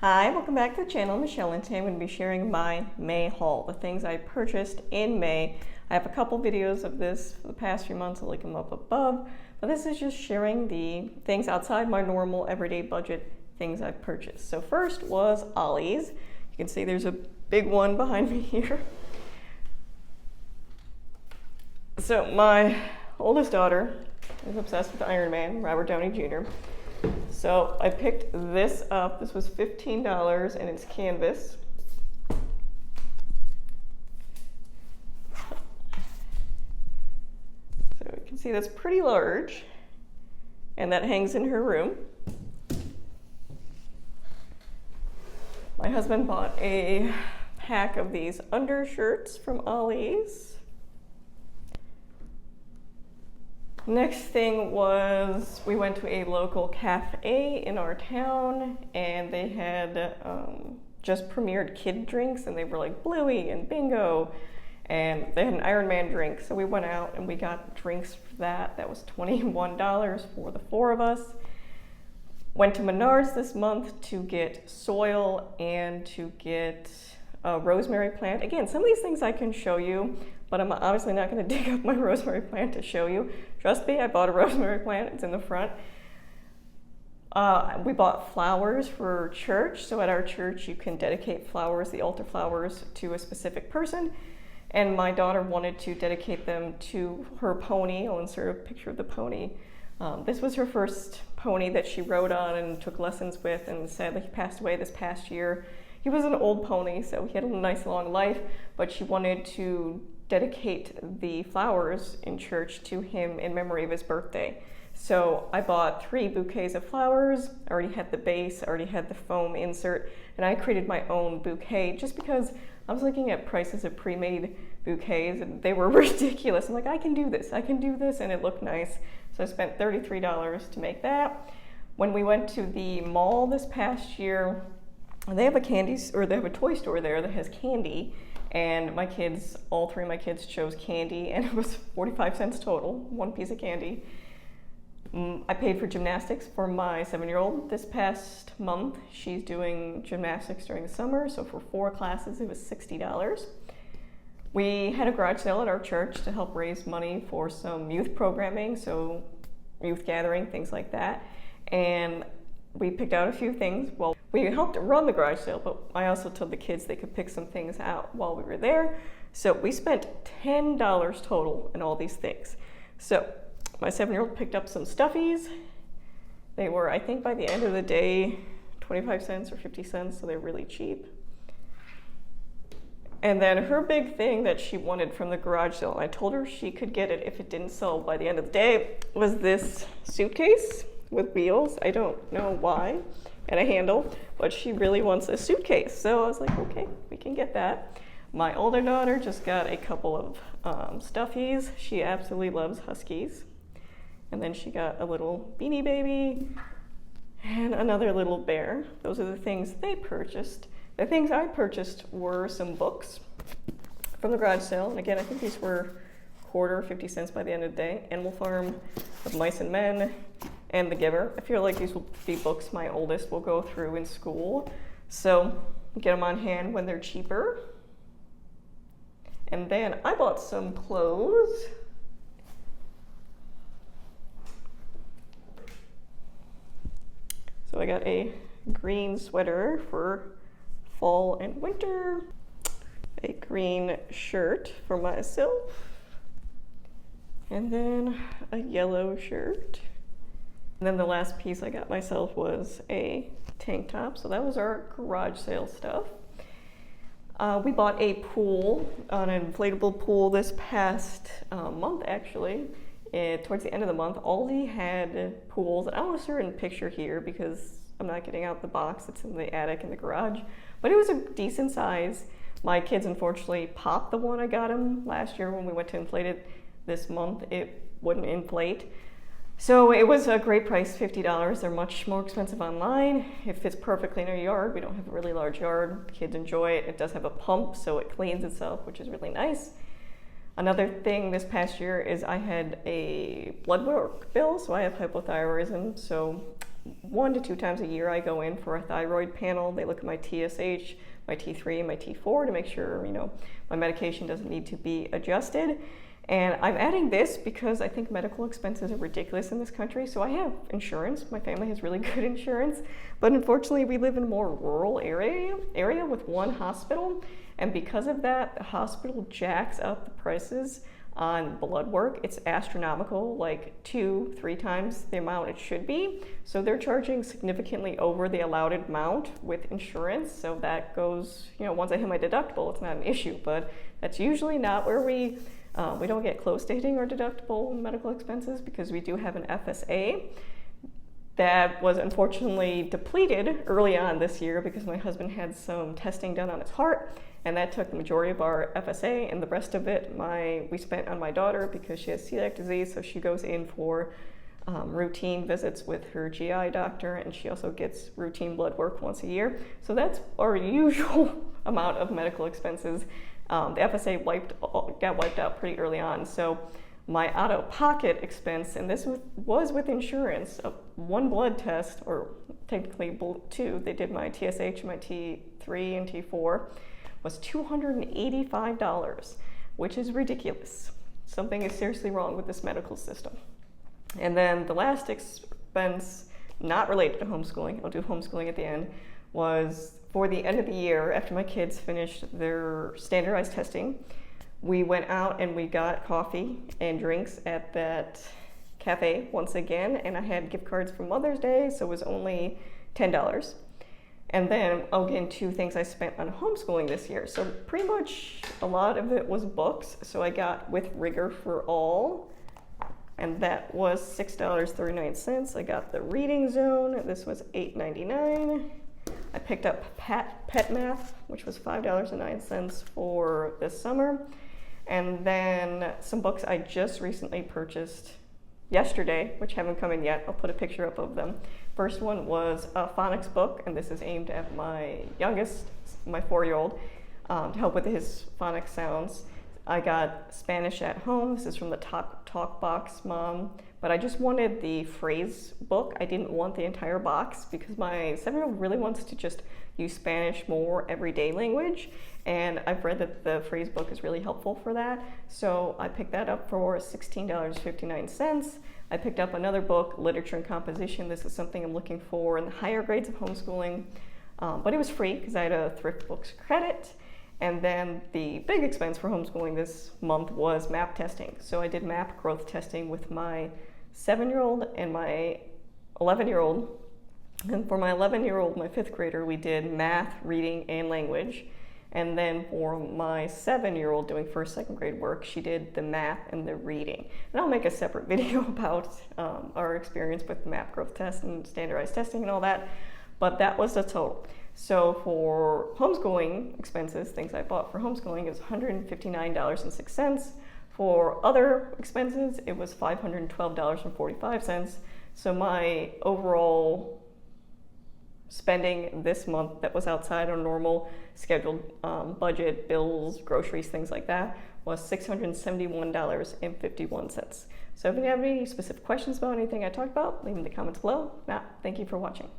Hi, welcome back to the channel. Michelle, and today I'm going to be sharing my May haul, the things I purchased in May. I have a couple videos of this for the past few months. I'll link them up above, but this is just sharing the things outside my normal everyday budget things I've purchased. So first was Ollie's. You can see there's a big one behind me here. So my oldest daughter is obsessed with Iron Man, Robert Downey Jr. So I picked this up. This was $15 and it's canvas. So you can see that's pretty large, and that hangs in her room. My husband bought a pack of these undershirts from Ollie's. Next thing was we went to a local cafe in our town, and they had just premiered kid drinks, and they were like Bluey and Bingo, and they had an Iron Man drink. So we went out and we got drinks for that. That was $21 for the four of us. Went to Menards this month to get soil and to get a rosemary plant. Again, some of these things I can show you, but I'm obviously not going to dig up my rosemary plant to show you. Trust me, I bought a rosemary plant. It's in the front. We bought flowers for church. So at our church, you can dedicate flowers, the altar flowers, to a specific person. And my daughter wanted to dedicate them to her pony. I'll insert a picture of the pony. This was her first pony that she rode on and took lessons with, and sadly he passed away this past year. He was an old pony, so he had a nice long life, but she wanted to dedicate the flowers in church to him in memory of his birthday. So I bought 3 bouquets of flowers. I already had the base, I already had the foam insert, and I created my own bouquet just because I was looking at prices of pre-made bouquets and they were ridiculous. I'm like, I can do this, and it looked nice. So I spent $33 to make that. When we went to the mall this past year, they have a toy store there that has candy, and my kids, all 3 of my kids chose candy, and it was 45 cents total, 1 piece of candy. I paid for gymnastics for my 7-year-old this past month. She's doing gymnastics during the summer, so for 4 classes it was $60. We had a garage sale at our church to help raise money for some youth programming, so youth gathering, things like that. And we picked out a few things. Well, we helped run the garage sale, but I also told the kids they could pick some things out while we were there. So we spent $10 total in all these things. So my 7-year-old picked up some stuffies. They were, I think by the end of the day, 25 cents or 50 cents, so they're really cheap. And then her big thing that she wanted from the garage sale, and I told her she could get it if it didn't sell by the end of the day, was this suitcase with wheels. I don't know why, and a handle, but she really wants a suitcase. So I was like, okay, we can get that. My older daughter just got a couple of stuffies. She absolutely loves huskies. And then she got a little Beanie Baby and another little bear. Those are the things they purchased. The things I purchased were some books from the garage sale. And again, I think these were quarter, 50 cents by the end of the day. Animal Farm, of Mice and Men, and The Giver. I feel like these will be books my oldest will go through in school. So get them on hand when they're cheaper. And then I bought some clothes. So I got a green sweater for fall and winter, a green shirt for myself, and then a yellow shirt. And then the last piece I got myself was a tank top. So that was our garage sale stuff. We bought a pool, an inflatable pool this past month actually. Towards the end of the month, Aldi had pools. I don't want to insert a picture here because I'm not getting out the box. It's in the attic in the garage. But it was a decent size. My kids unfortunately popped the one I got them last year when we went to inflate it. This month it wouldn't inflate. So it was a great price, $50. They're much more expensive online. It fits perfectly in our yard. We don't have a really large yard. Kids enjoy it. It does have a pump, so it cleans itself, which is really nice. Another thing this past year is I had a blood work bill, so I have hypothyroidism, so 1 to 2 times a year I go in for a thyroid panel. They look at my TSH, my T3, and my T4 to make sure, my medication doesn't need to be adjusted. And I'm adding this because I think medical expenses are ridiculous in this country. So I have insurance. My family has really good insurance. But unfortunately, we live in a more rural area with one hospital. And because of that, the hospital jacks up the prices on blood work. It's astronomical, like 2-3 times the amount it should be. So they're charging significantly over the allowed amount with insurance. So that goes, once I hit my deductible, it's not an issue. But that's usually not where we don't get close to hitting our deductible medical expenses, because we do have an FSA that was unfortunately depleted early on this year because my husband had some testing done on his heart, and that took the majority of our FSA, and the rest of it we spent on my daughter because she has celiac disease, so she goes in for routine visits with her GI doctor, and she also gets routine blood work once a year. So that's our usual amount of medical expenses. The FSA got wiped out pretty early on. So my out-of-pocket expense, and this was with insurance, one blood test, or technically 2, they did my TSH, my T3, and T4, was $285, which is ridiculous. Something is seriously wrong with this medical system. And then the last expense, not related to homeschooling, I'll do homeschooling at the end, was for the end of the year, after my kids finished their standardized testing, we went out and we got coffee and drinks at that cafe once again, and I had gift cards for Mother's Day, so it was only $10. And then I'll get into things I spent on homeschooling this year. So pretty much a lot of it was books. So I got With Rigor for All, and that was $6.39. I got the Reading Zone. This was $8.99. I picked up Pet Math, which was $5.09 for this summer. And then some books I just recently purchased yesterday, which haven't come in yet. I'll put a picture up of them. First one was a phonics book, and this is aimed at my youngest, my 4-year-old, to help with his phonics sounds. I got Spanish at Home. This is from the Talk Box Mom, but I just wanted the phrase book. I didn't want the entire box because my 7-year-old really wants to just use Spanish more everyday language, and I've read that the phrase book is really helpful for that. So I picked that up for $16.59. I picked up another book, Literature and Composition. This is something I'm looking for in the higher grades of homeschooling, but it was free because I had a Thrift Books credit. And then the big expense for homeschooling this month was MAP testing. So I did MAP growth testing with my 7-year-old and my 11-year-old. And for my 11-year-old, my 5th grader, we did math, reading, and language. And then for my 7-year-old doing 1st, 2nd grade work, she did the math and the reading. And I'll make a separate video about our experience with the MAP growth test and standardized testing and all that. But that was the total. So for homeschooling expenses, things I bought for homeschooling, it was $159.06. For other expenses, it was $512.45. So my overall spending this month that was outside our normal scheduled budget, bills, groceries, things like that, was $671.51. So if you have any specific questions about anything I talked about, leave them in the comments below. Now, thank you for watching.